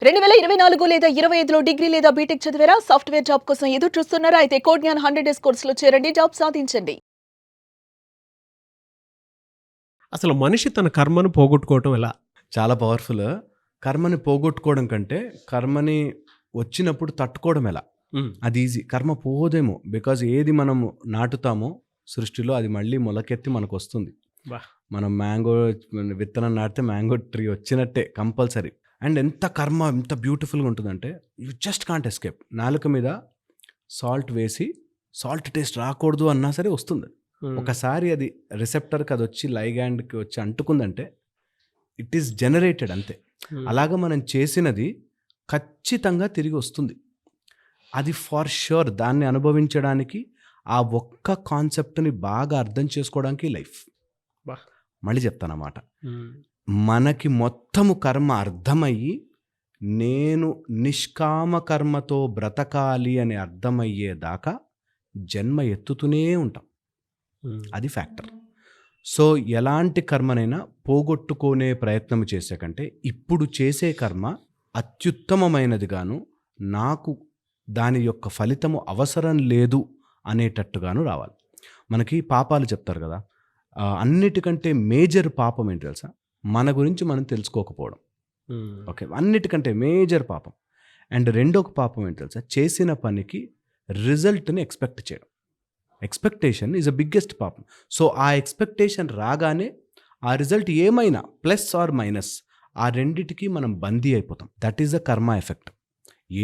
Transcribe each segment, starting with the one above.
2024 లేదా 25లో డిగ్రీ లేదా బీటెక్ చదివారా? సాఫ్ట్‌వేర్ జాబ్ కోసం ఎదురు చూస్తున్నారా? అయితే కోడ్ జ్ఞాన్ 100 డేస్ కోర్సులో చేరండి. జాబ్ సాధించండి. అసలు మనిషి తన కర్మను పోగొట్టుకోవటం ఎలా? చాలా పవర్ఫుల్. కర్మని పోగొట్టుకోవడం కంటే, కర్మని వచ్చినప్పుడు తట్టుకోవడం ఎలా? అది ఈజీ. కర్మ పోదేమో. బికాజ్ ఏది మనము నాటుతామో సృష్టిలో అది మళ్ళీ మొలకెత్తి మనకొస్తుంది. వాహ్! మనం విత్తనం నాటితే మ్యాంగో ట్రీ వచ్చినట్టే కంపల్సరీ. అండ్ ఎంత కర్మ ఎంత బ్యూటిఫుల్గా ఉంటుందంటే యూ జస్ట్ కాంట్ ఎస్కేప్. నాలుక మీద సాల్ట్ వేసి సాల్ట్ టేస్ట్ రాకూడదు అన్నా సరే వస్తుంది. ఒకసారి అది రిసెప్టర్కి అది వచ్చి లైగాండ్కి వచ్చి అంటుకుందంటే ఇట్ ఈస్ జనరేటెడ్ అంతే. అలాగా మనం చేసినది ఖచ్చితంగా తిరిగి వస్తుంది. అది ఫర్ ష్యూర్. దాన్ని అనుభవించడానికి ఆ ఒక్క కాన్సెప్ట్ని బాగా అర్థం చేసుకోవడానికి లైఫ్. వాహ్! మళ్ళీ చెప్తానమాట. మనకి మొత్తము కర్మ అర్థమయ్యి నేను నిష్కామ కర్మతో బ్రతకాలి అని అర్థమయ్యేదాకా జన్మ ఎత్తుతూనే ఉంటాం. అది ఫ్యాక్టర్. సో ఎలాంటి కర్మనైనా పోగొట్టుకునే ప్రయత్నం చేసే కంటే ఇప్పుడు చేసే కర్మ అత్యుత్తమమైనదిగాను, నాకు దాని యొక్క ఫలితము అవసరం లేదు అనేటట్టుగాను రావాలి. మనకి పాపాలు చెప్తారు కదా, అన్నిటికంటే మేజర్ పాపం ఏంటి తెలుసా? మన గురించి మనం తెలుసుకోకపోవడం. ఓకే, అన్నిటికంటే మేజర్ పాపం. అండ్ రెండో పాపం ఏంటి తెలుసా? చేసిన పనికి రిజల్ట్ని ఎక్స్పెక్ట్ చేయడం. ఎక్స్పెక్టేషన్ ఈజ్ అ బిగ్గెస్ట్ పాపం. సో ఆ ఎక్స్పెక్టేషన్ రాగానే ఆ రిజల్ట్ ఏమైనా ప్లస్ ఆర్ మైనస్ ఆ రెండిటికి మనం బందీ అయిపోతాం. దట్ ఈస్ ద కర్మ ఎఫెక్ట్.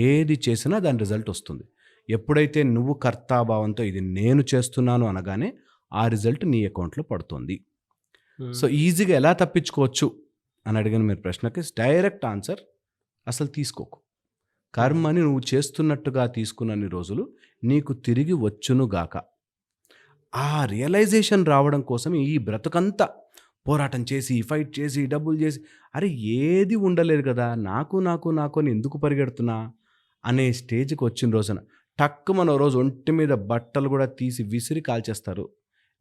ఏది చేసినా దాని రిజల్ట్ వస్తుంది. ఎప్పుడైతే నువ్వు కర్తాభావంతో ఇది నేను చేస్తున్నాను అనగానే ఆ రిజల్ట్ నీ అకౌంట్లో పడుతుంది. సో ఈజీగా ఎలా తప్పించుకోవచ్చు అని అడిగిన మీరు ప్రశ్నకి డైరెక్ట్ ఆన్సర్, అసలు తీసుకోకు. కర్మని నువ్వు చేస్తున్నట్టుగా తీసుకున్నన్ని రోజులు నీకు తిరిగి వచ్చునుగాక. ఆ రియలైజేషన్ రావడం కోసం ఈ బ్రతుకంతా పోరాటం చేసి ఫైట్ చేసి డబ్బులు చేసి అరే ఏది ఉండలేదు కదా, నాకు నాకు నాకు అని ఎందుకు పరిగెడుతున్నా అనే స్టేజ్కి వచ్చిన రోజున టక్కు మన రోజు ఒంటి మీద బట్టలు కూడా తీసి విసిరి కాల్చేస్తారు.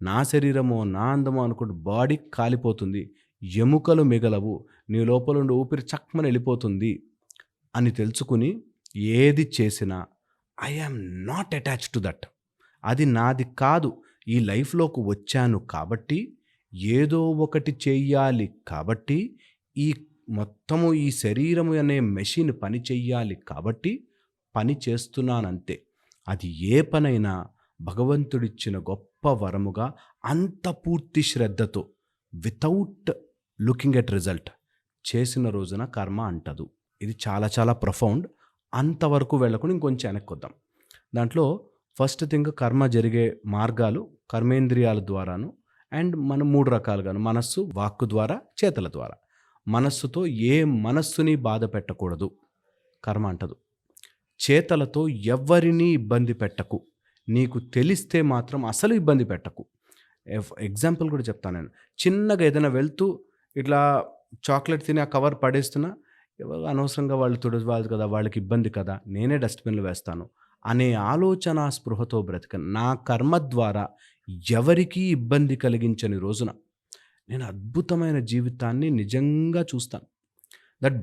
నా శరీరమో నా అందమో అనుకుంటూ బాడీ కాలిపోతుంది, ఎముకలు మిగలవు, నీ లోపల ఉండి ఊపిరి చక్కమని వెళ్ళిపోతుంది అని తెలుసుకుని ఏది చేసినా I am not attached to that. అది నాది కాదు. ఈ లైఫ్లోకి వచ్చాను కాబట్టి ఏదో ఒకటి చెయ్యాలి, కాబట్టి ఈ మొత్తము ఈ శరీరము అనే మెషిన్ పని చెయ్యాలి కాబట్టి పని చేస్తున్నానంతే. అది ఏ పనైనా భగవంతుడిచ్చిన గొప్ప వరముగా అంత పూర్తి శ్రద్ధతో వితౌట్ లుకింగ్ ఎట్ రిజల్ట్ చేసిన రోజున కర్మ అంటదు. ఇది చాలా చాలా ప్రొఫౌండ్. అంతవరకు వెళ్ళకుండా ఇంకొంచెం వెనక్కి వద్దాం. దాంట్లో ఫస్ట్ థింగ్, కర్మ జరిగే మార్గాలు కర్మేంద్రియాల ద్వారాను అండ్ మనం 3 రకాలుగాను, మనస్సు, వాక్కు ద్వారా, చేతల ద్వారా. మనస్సుతో ఏ మనస్సుని బాధ పెట్టకూడదు, కర్మ అంటదు. చేతలతో ఎవరినీ ఇబ్బంది పెట్టకు, నీకు తెలిస్తే మాత్రం అసలు ఇబ్బంది పెట్టకు. ఎగ్జాంపుల్ కూడా చెప్తాను నేను. చిన్నగా ఏదైనా వెళ్తూ ఇట్లా చాక్లెట్ తిని ఆ కవర్ పడేస్తున్నా, ఎవరు అనవసరంగా వాళ్ళు తుడవాలి కదా, వాళ్ళకి ఇబ్బంది కదా, నేనే డస్ట్బిన్లో వేస్తాను అనే ఆలోచన స్పృహతో బ్రతికను. నా కర్మ ద్వారా ఎవరికీ ఇబ్బంది కలిగించని రోజున నేను అద్భుతమైన జీవితాన్ని నిజంగా చూస్తాను. దట్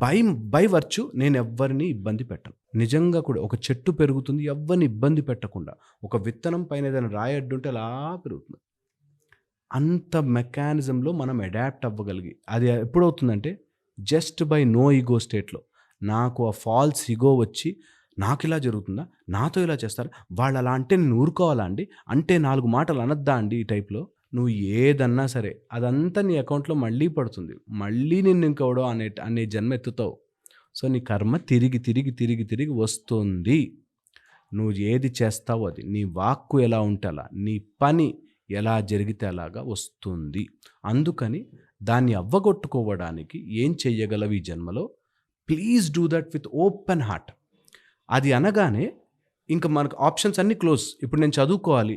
బై వర్చ్యూ నేను ఎవ్వరిని ఇబ్బంది పెట్టను. నిజంగా కూడా ఒక చెట్టు పెరుగుతుంది ఎవరిని ఇబ్బంది పెట్టకుండా. ఒక విత్తనం పైన ఏదైనా రాయడ్డుంటే అలా పెరుగుతుంది. అంత మెకానిజంలో మనం అడాప్ట్ అవ్వగలిగి, అది ఎప్పుడవుతుందంటే జస్ట్ బై నో ఈగో స్టేట్లో. నాకు ఆ ఫాల్స్ ఈగో వచ్చి నాకు ఇలా జరుగుతుందా, నాతో ఇలా చేస్తారా, వాళ్ళు అలా అంటే నేను ఊరుకోవాలా అండి, అంటే 4 మాటలు అనద్దా అండి, ఈ టైప్లో నువ్వు ఏదన్నా సరే అదంతా నీ అకౌంట్లో మళ్ళీ పడుతుంది. మళ్ళీ నిన్ను ఇంకోవడం అనే జన్మ ఎత్తుతావు. సో నీ కర్మ తిరిగి తిరిగి తిరిగి తిరిగి వస్తుంది. నువ్వు ఏది చేస్తావో అది, నీ వాక్కు ఎలా ఉంటే అలా, నీ పని ఎలా జరిగితే అలాగా వస్తుంది. అందుకని దాన్ని అవ్వగొట్టుకోవడానికి ఏం చెయ్యగలవు ఈ జన్మలో? Please do that with open heart. అది అనగానే ఇంకా మనకు ఆప్షన్స్ అన్నీ క్లోజ్. ఇప్పుడు నేను చదువుకోవాలి,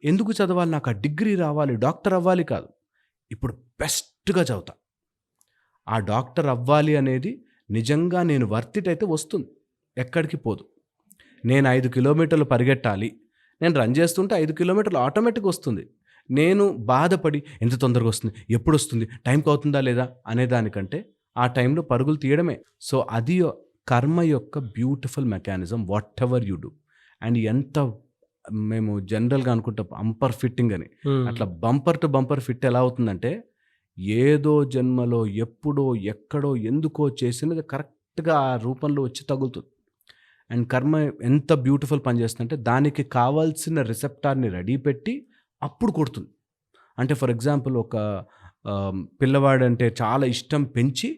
ఎందుకు చదవాలి, నాకు ఆ డిగ్రీ రావాలి, డాక్టర్ అవ్వాలి కాదు, ఇప్పుడు బెస్ట్గా చదువుతా. ఆ డాక్టర్ అవ్వాలి అనేది నిజంగా నేను వర్తిట్ అయితే వస్తుంది, ఎక్కడికి పోదు. నేను 5 కిలోమీటర్లు పరిగెట్టాలి, నేను రన్ చేస్తుంటే 5 కిలోమీటర్లు ఆటోమేటిక్ వస్తుంది. నేను బాధపడి ఎంత తొందరగా వస్తుంది, ఎప్పుడు వస్తుంది, టైంకి అవుతుందా లేదా అనేదానికంటే ఆ టైంలో పరుగులు తీయడమే. సో అది కర్మ యొక్క beautiful mechanism what ever you do. And ఎంత మేము జనరల్గా అనుకుంటాం బంపర్ ఫిట్టింగ్ అని, అట్లా బంపర్ టు బంపర్ ఫిట్ ఎలా అవుతుందంటే ఏదో జన్మలో ఎప్పుడో ఎక్కడో ఎందుకో చేసినది కరెక్ట్గా ఆ రూపంలో వచ్చి తగులుతుంది. అండ్ కర్మ ఎంత బ్యూటిఫుల్ పని చేస్తుందంటే దానికి కావాల్సిన రిసెప్టార్ని రెడీ పెట్టి అప్పుడు కొడుతుంది. అంటే ఫర్ ఎగ్జాంపుల్ ఒక పిల్లవాడంటే చాలా ఇష్టం పెంచి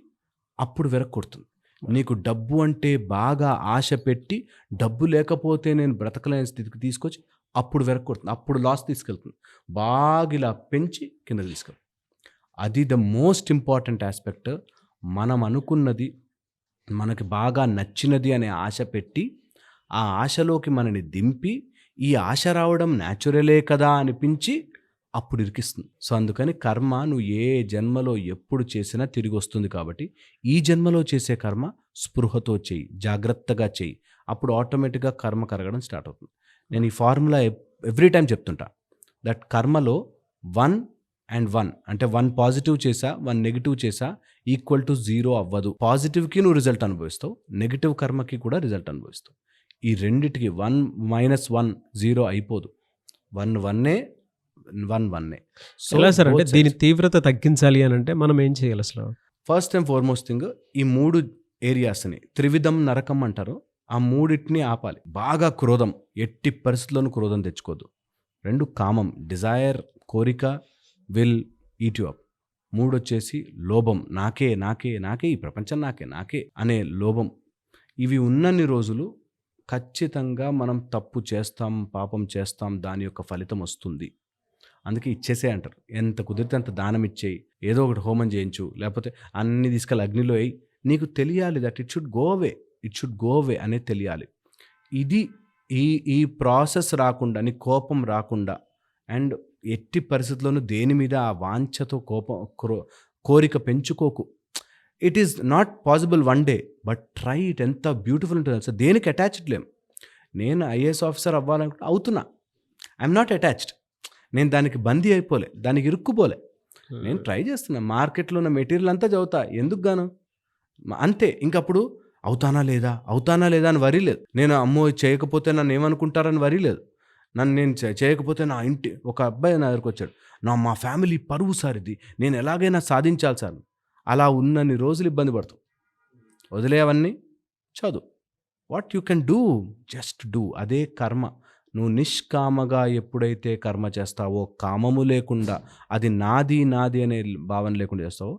అప్పుడు కొడుతుంది. నీకు డబ్బు అంటే బాగా ఆశ పెట్టి డబ్బు లేకపోతే నేను బ్రతకలేని స్థితికి తీసుకొచ్చి అప్పుడు కొడుతుంది. అప్పుడు లాస్ తీసుకెళ్తుంది. బాగా ఇలా పెంచి కింద తీసుకెళ్తుంది. అది ద మోస్ట్ ఇంపార్టెంట్ ఆస్పెక్ట్. మనం అనుకున్నది మనకి బాగా నచ్చినది అనే ఆశ పెట్టి ఆ ఆశలోకి మనని దింపి ఈ ఆశ రావడం న్యాచురలే కదా అనిపించి అప్పుడు ఇరికిస్తుంది. సో అందుకని కర్మ నువ్వు ఏ జన్మలో ఎప్పుడు చేసినా తిరిగి వస్తుంది. కాబట్టి ఈ జన్మలో చేసే కర్మ స్పృహతో చేయి, జాగ్రత్తగా చేయి. అప్పుడు ఆటోమేటిక్గా కర్మ కరగడం స్టార్ట్ అవుతుంది. నేను ఈ ఫార్ములా ఎవ్రీ టైం చెప్తుంటా. దట్ కర్మలో 1 and 1 అంటే 1 పాజిటివ్ చేసా 1 నెగిటివ్ చేసా ఈక్వల్ టు 0 అవ్వదు. పాజిటివ్కి నువ్వు రిజల్ట్ అనుభవిస్తావు, నెగిటివ్ కర్మకి కూడా రిజల్ట్ అనుభవిస్తావు. ఈ రెండిటికి 1 - 1 0 అయిపోదు. 1 1 1 ఎలా సార్? అంటే దీని తీవ్రత తగ్గించాలి అని అంటే మనం ఏం చేయాలి అసలు? ఫస్ట్ అండ్ ఫార్మోస్ట్ థింగ్ ఈ 3 ఏరియాస్ని త్రివిధం నరకం అంటారు. ఆ 3టిని ఆపాలి. బాగా క్రోధం, ఎట్టి పరిస్థితుల్లోనూ క్రోధం తెచ్చుకోదు. 2 కామం, డిజైర్, కోరిక, విల్ ఈట్ యు అప్. 3 వచ్చేసి లోభం, నాకే నాకే నాకే, ఈ ప్రపంచం నాకే నాకే అనే లోభం. ఇవి ఉన్నన్ని రోజులు ఖచ్చితంగా మనం తప్పు చేస్తాం, పాపం చేస్తాం, దాని యొక్క ఫలితం వస్తుంది. అందుకే ఇచ్చేసే అంటారు. ఎంత కుదిరితే అంత దానం ఇచ్చేయి, ఏదో ఒకటి హోమం చేయించు, లేకపోతే అన్ని తీసుకెళ్ళి అగ్నిలో వేయి. నీకు తెలియాలి that it should go away అనేది తెలియాలి. ఇది ఈ ప్రాసెస్ రాకుండా, నీ కోపం రాకుండా, అండ్ ఎట్టి పరిస్థితుల్లోనూ దేని మీద ఆ వాంఛతో కోరిక పెంచుకోకు. It is not possible one day, but try it. ఎంత బ్యూటిఫుల్ ఉంటుంది సార్. దేనికి అటాచ్డ్ లేం. నేను ఐఏఎస్ ఆఫీసర్ అవ్వాలనుకుంటే అవుతున్నా, ఐఎమ్ నాట్ అటాచ్డ్. నేను దానికి బందీ అయిపోలే, దానికి ఇరుక్కుపోలే. నేను ట్రై చేస్తున్నా. మార్కెట్లో ఉన్న మెటీరియల్ అంతా చదువుతా, ఎందుకు గాను అంతే. ఇంకప్పుడు అవుతానా లేదా అని వరీ లేదు. నేను అమ్మో చేయకపోతే నన్ను ఏమనుకుంటారని వరీ లేదు. నేను చేయకపోతే నా ఇంటి ఒక అబ్బాయి నా దగ్గరకు వచ్చాడు, మా ఫ్యామిలీ పరువు సార్, ఇది నేను ఎలాగైనా సాధించాలి సార్. అలా ఉన్నన్ని రోజులు ఇబ్బంది పడతావు. వదిలేవన్నీ, చదువు. What you can do, just do. అదే కర్మ. నువ్వు నిష్కామగా ఎప్పుడైతే కర్మ చేస్తావో, కామము లేకుండా, అది నాది అనే భావన లేకుండా చేస్తావో,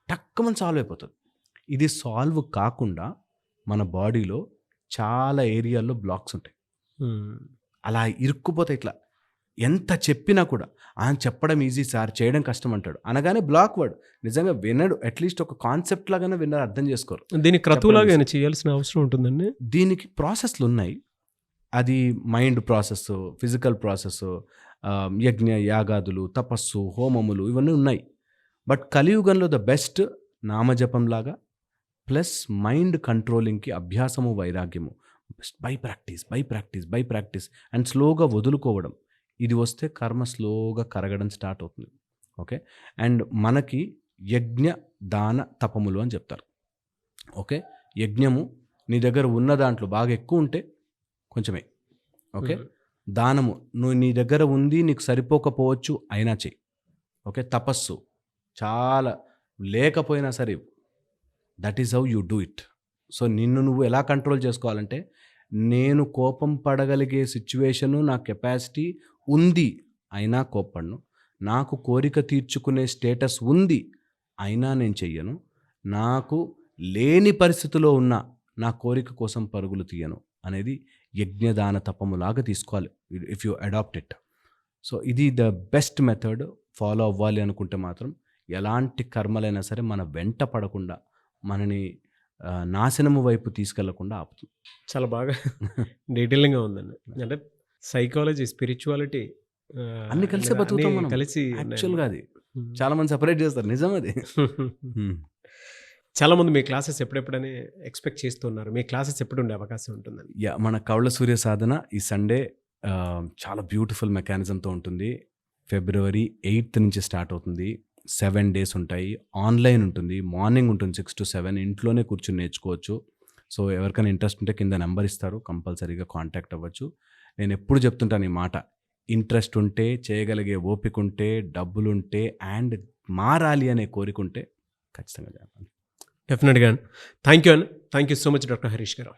టక్కుమని సాల్వ్ అయిపోతుంది. ఇది సాల్వ్ కాకుండా మన బాడీలో చాలా ఏరియాల్లో బ్లాక్స్ ఉంటాయి. అలా ఇరుక్కుపోతాయి. ఇట్లా ఎంత చెప్పినా కూడా ఆయన చెప్పడం ఈజీ సార్, చేయడం కష్టం అంటాడు. అనగానే బ్లాక్ వాడు నిజంగా వినడు. అట్లీస్ట్ ఒక కాన్సెప్ట్ లాగానే విన్నారు, అర్థం చేసుకోరు. దీనికి క్రతువులాగా చేయాల్సిన అవసరం ఉంటుందండి. దీనికి ప్రాసెస్లు ఉన్నాయి. అది మైండ్ ప్రాసెస్, ఫిజికల్ ప్రాసెస్, యజ్ఞ యాగాదులు, తపస్సు, హోమములు ఇవన్నీ ఉన్నాయి. బట్ కలియుగంలో ద బెస్ట్ నామజపం లాగా ప్లస్ మైండ్ కంట్రోలింగ్కి అభ్యాసము, వైరాగ్యము, బై ప్రాక్టీస్ అండ్ స్లోగా వదులుకోవడం. ఇది వస్తే కర్మ స్లోగా కరగడం స్టార్ట్ అవుతుంది. ఓకే. అండ్ మనకి యజ్ఞ దాన తపములు అని చెప్తారు. ఓకే. యజ్ఞము నీ దగ్గర ఉన్న దాంట్లో బాగా ఎక్కువ ఉంటే కొంచెమే. ఓకే. దానము నువ్వు నీ దగ్గర ఉంది, నీకు సరిపోకపోవచ్చు, అయినా చెయ్యి. ఓకే. తపస్సు చాలా లేకపోయినా సరే, that is how you do it. So నిన్ను నువ్వు ఎలా కంట్రోల్ చేసుకోవాలంటే, నేను కోపం పడగలిగే సిచ్యువేషను, నా కెపాసిటీ ఉంది, అయినా కోప్పడను. నాకు కోరిక తీర్చుకునే స్టేటస్ ఉంది, అయినా నేను చెయ్యను. నాకు లేని పరిస్థితిలో ఉన్న నా కోరిక కోసం పరుగులు తీయను అనేది యజ్ఞదాన తపములాగా తీసుకోవాలి if you adopt it. So ఇది ద బెస్ట్ మెథడ్. ఫాలో అవ్వాలి అనుకుంటే మాత్రం ఎలాంటి కర్మలైనా సరే మన వెంట పడకుండా, మనని నాశనము వైపు తీసుకెళ్లకుండా ఆపుతుంది. చాలా బాగా డీటెయిలింగ్గా ఉందండి. అంటే సైకాలజీ, స్పిరిచువాలిటీ అన్ని కలిసి బతుకుతాం మనం. కలిసి యాక్చువల్గా అది చాలా మంది సెపరేట్ చేస్తారు, నిజం అది. చాలా మంది మీ క్లాసెస్ ఎప్పుడెప్పుడని ఎక్స్పెక్ట్ చేస్తున్నారు. మీ క్లాసెస్ ఎప్పుడు ఉండే అవకాశం ఉంటుందని? మన కౌళ సూర్య సాధన ఈ సండే చాలా బ్యూటిఫుల్ మెకానిజంతో ఉంటుంది. February 8th నుంచి స్టార్ట్ అవుతుంది. 7 days ఉంటాయి. ఆన్లైన్ ఉంటుంది. మార్నింగ్ ఉంటుంది 6 to 7. ఇంట్లోనే కూర్చొని నేర్చుకోవచ్చు. సో ఎవరికైనా ఇంట్రెస్ట్ ఉంటే కింద నెంబర్ ఇస్తారు, కంపల్సరీగా కాంటాక్ట్ అవ్వచ్చు. నేను ఎప్పుడు చెప్తుంటాను ఈ మాట, ఇంట్రెస్ట్ ఉంటే, చేయగలిగే ఓపిక ఉంటే, డబ్బులుంటే అండ్ మారాలి అనే కోరిక ఉంటే ఖచ్చితంగా చేయాలి. డెఫినెట్గా thank you so much doctor Harish గారు.